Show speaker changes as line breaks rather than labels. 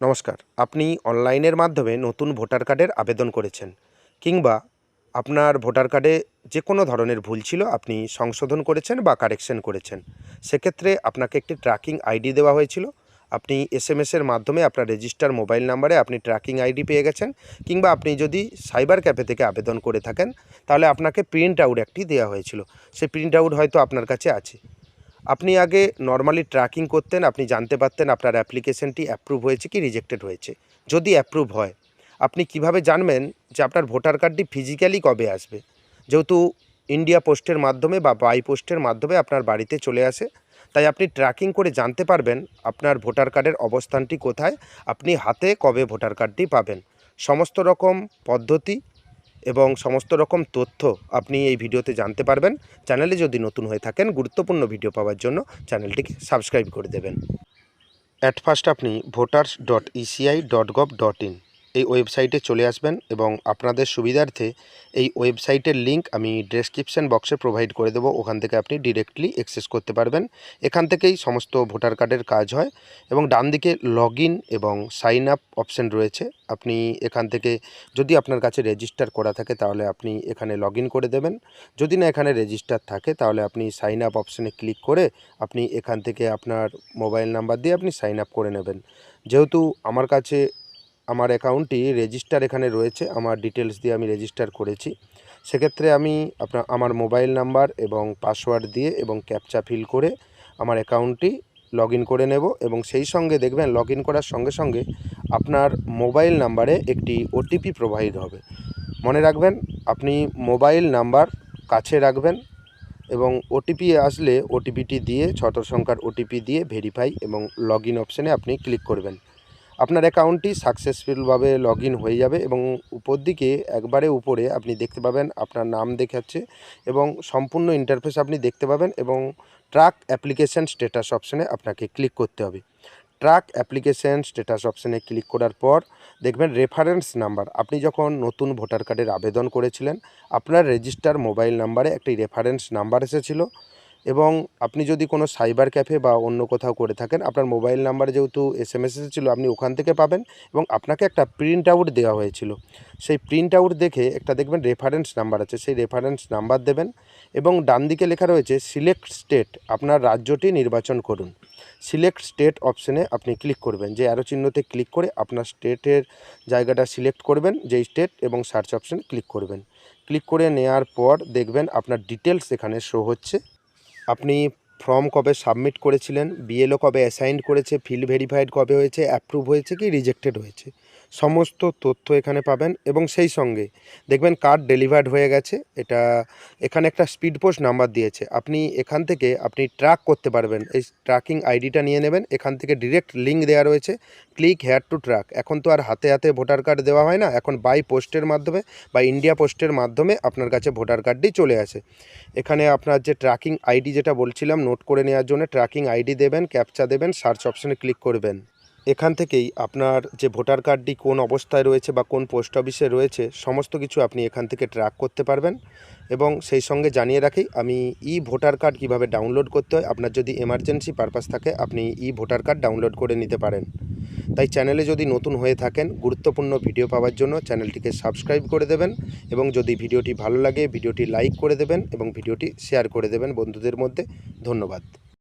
নমস্কার। আপনি অনলাইনের মাধ্যমে নতুন ভোটার কার্ডের আবেদন করেছেন, কিংবা আপনার ভোটার কার্ডে যে কোনো ধরনের ভুল ছিল আপনি সংশোধন করেছেন বা কারেকশন করেছেন। সেক্ষেত্রে আপনাকে একটি ট্র্যাকিং আইডি দেওয়া হয়েছিল। আপনি এসএমএসের মাধ্যমে আপনার রেজিস্টার মোবাইল নাম্বারে আপনি ট্র্যাকিং আইডি পেয়ে গেছেন, কিংবা আপনি যদি সাইবার ক্যাফে থেকে আবেদন করে থাকেন তাহলে আপনাকে প্রিন্ট আউট একটি দেওয়া হয়েছিল। সেই প্রিন্ট আউট হয়তো আপনার কাছে আছে। আপনি আগে নরমালি ট্র্যাকিং করতেন, আপনি জানতে পারতেন আপনার অ্যাপ্লিকেশনটি অ্যাপ্রুভ হয়েছে কি রিজেক্টেড হয়েছে। যদি অ্যাপ্রুভ হয়, আপনি কিভাবে জানবেন যে আপনার ভোটার কার্ডটি ফিজিক্যালি কবে আসবে? যেহেতু ইন্ডিয়া পোস্টের মাধ্যমে বা বাই পোস্টের মাধ্যমে আপনার বাড়িতে চলে আসে, তাই আপনি ট্র্যাকিং করে জানতে পারবেন আপনার ভোটার কার্ডের অবস্থানটি কোথায়, আপনি হাতে কবে ভোটার কার্ডটি পাবেন। সমস্ত রকম পদ্ধতি এবং সমস্ত রকম তথ্য আপনি এই ভিডিওতে জানতে পারবেন। চ্যানেলে যদি নতুন হয়ে থাকেন, গুরুত্বপূর্ণ ভিডিও পাওয়ার জন্য চ্যানেলটিকে সাবস্ক্রাইব করে দেবেন। অ্যাট ফার্স্ট আপনি voters.eci.gov.in এই ওয়েবসাইটে চলে আসবেন, এবং আপনাদের সুবিধার্থে এই ওয়েবসাইটের লিঙ্ক আমি ডেসক্রিপশন বক্সে প্রোভাইড করে দেবো। ওখান থেকে আপনি ডিরেক্টলি অ্যাক্সেস করতে পারবেন। এখান থেকেই সমস্ত ভোটার কার্ডের কাজ হয়, এবং ডান দিকে লগ ইন এবং সাইন আপ অপশান রয়েছে। আপনি এখান থেকে যদি আপনার কাছে রেজিস্টার করা থাকে তাহলে আপনি এখানে লগ ইন করে দেবেন। যদি না এখানে রেজিস্টার থাকে তাহলে আপনি সাইন আপ অপশানে ক্লিক করে আপনি এখান থেকে আপনার মোবাইল নাম্বার দিয়ে আপনি সাইন আপ করে নেবেন। যেহেতু আমার কাছে আমার অ্যাকাউন্টটি রেজিস্টার এখানে রয়েছে, আমার ডিটেলস দিয়ে আমি রেজিস্টার করেছি, সেক্ষেত্রে আমি আমার মোবাইল নাম্বার এবং পাসওয়ার্ড দিয়ে এবং ক্যাপচা ফিল করে আমার অ্যাকাউন্টটি লগ ইন করে নেব। এবং সেই সঙ্গে দেখবেন লগ ইন করার সঙ্গে সঙ্গে আপনার মোবাইল নাম্বারে একটি ওটিপি প্রোভাইড হবে। মনে রাখবেন, আপনি মোবাইল নাম্বার কাছে রাখবেন এবং ওটিপি আসলে ওটিপিটি দিয়ে 6 সংখ্যার ওটিপি দিয়ে ভেরিফাই এবং লগ ইন অপশানে আপনি ক্লিক করবেন। আপনার অ্যাকাউন্টটি সাকসেসফুলভাবে লগ ইন হয়ে যাবে, এবং উপর দিকে একবারে উপরে আপনি দেখতে পাবেন আপনার নাম দেখাচ্ছে, এবং সম্পূর্ণ ইন্টারফেস আপনি দেখতে পাবেন, এবং ট্র্যাক অ্যাপ্লিকেশান স্ট্যাটাস অপশানে আপনাকে ক্লিক করতে হবে। ট্র্যাক অ্যাপ্লিকেশান স্ট্যাটাস অপশানে ক্লিক করার পর দেখবেন রেফারেন্স নাম্বার। আপনি যখন নতুন ভোটার কার্ডের আবেদন করেছিলেন, আপনার রেজিস্টার মোবাইল নাম্বারে একটি রেফারেন্স নাম্বার এসেছিল, এবং আপনি যদি কোনো সাইবার ক্যাফে বা অন্য কোথাও করে থাকেন, আপনার মোবাইল নাম্বারে যেহেতু এসএমএস এসেছিলো আপনি ওখান থেকে পাবেন, এবং আপনাকে একটা প্রিন্ট আউট দেওয়া হয়েছিল। সেই প্রিন্ট আউট দেখে একটা দেখবেন রেফারেন্স নাম্বার আছে, সেই রেফারেন্স নাম্বার দেবেন, এবং ডান দিকে লেখা রয়েছে সিলেক্ট স্টেট, আপনার রাজ্যটি নির্বাচন করুন। সিলেক্ট স্টেট অপশানে আপনি ক্লিক করবেন, যে অ্যারো চিহ্নতে ক্লিক করে আপনার স্টেটের জায়গাটা সিলেক্ট করবেন, যেই স্টেট, এবং সার্চ অপশানে ক্লিক করবেন। ক্লিক করে নেওয়ার পর দেখবেন আপনার ডিটেলস এখানে শো হচ্ছে। আপনি ফর্ম কবে সাবমিট করেছিলেন, বিএলও কবে অ্যাসাইন করেছে, ফিল্ড ভেরিফাইড কবে হয়েছে, অ্যাপ্রুভ হয়েছে কি রিজেক্টেড হয়েছে, সমস্ত তথ্য এখানে পাবেন। এবং সেই সঙ্গে দেখবেন কার্ড ডেলিভার্ড হয়ে গেছে। এখানে একটা স্পিড পোস্ট নাম্বার দিয়েছে, আপনি এখান থেকে আপনি ট্র্যাক করতে পারবেন। এই ট্র্যাকিং আইডিটা নিয়ে নেবেন, এখান থেকে ডিরেক্ট লিঙ্ক দেওয়া রয়েছে, ক্লিক হেয়ার টু ট্র্যাক। এখন তো আর হাতে হাতে ভোটার কার্ড দেওয়া হয় না, এখন বাই পোস্টের মাধ্যমে বা ইন্ডিয়া পোস্টের মাধ্যমে আপনার কাছে ভোটার কার্ডটি চলে আসে। এখানে আপনার যে ট্র্যাকিং আইডি যেটা বলছিলাম, নোট করে নেওয়ার জন্য ট্র্যাকিং আইডি দেবেন, ক্যাপচা দেবেন, সার্চ অপশানে ক্লিক করবেন। এখান থেকেই আপনার যে ভোটার কার্ডটি কোন অবস্থায় রয়েছে বা কোন পোস্ট অফিসে রয়েছে সমস্ত কিছু আপনি এখান থেকে ট্র্যাক করতে পারবেন। এবং সেই সঙ্গে জানিয়ে রাখি, আমি ভোটার কার্ড কীভাবে ডাউনলোড করতে হয়, আপনার যদি এমার্জেন্সি পারপাস থাকে আপনি ভোটার কার্ড ডাউনলোড করে নিতে পারেন। তাই চ্যানেলে যদি নতুন হয়ে থাকেন, গুরুত্বপূর্ণ ভিডিও পাওয়ার জন্য চ্যানেলটিকে সাবস্ক্রাইব করে দেবেন, এবং যদি ভিডিওটি ভালো লাগে ভিডিওটি লাইক করে দেবেন এবং ভিডিওটি শেয়ার করে দেবেন বন্ধুদের মধ্যে। ধন্যবাদ।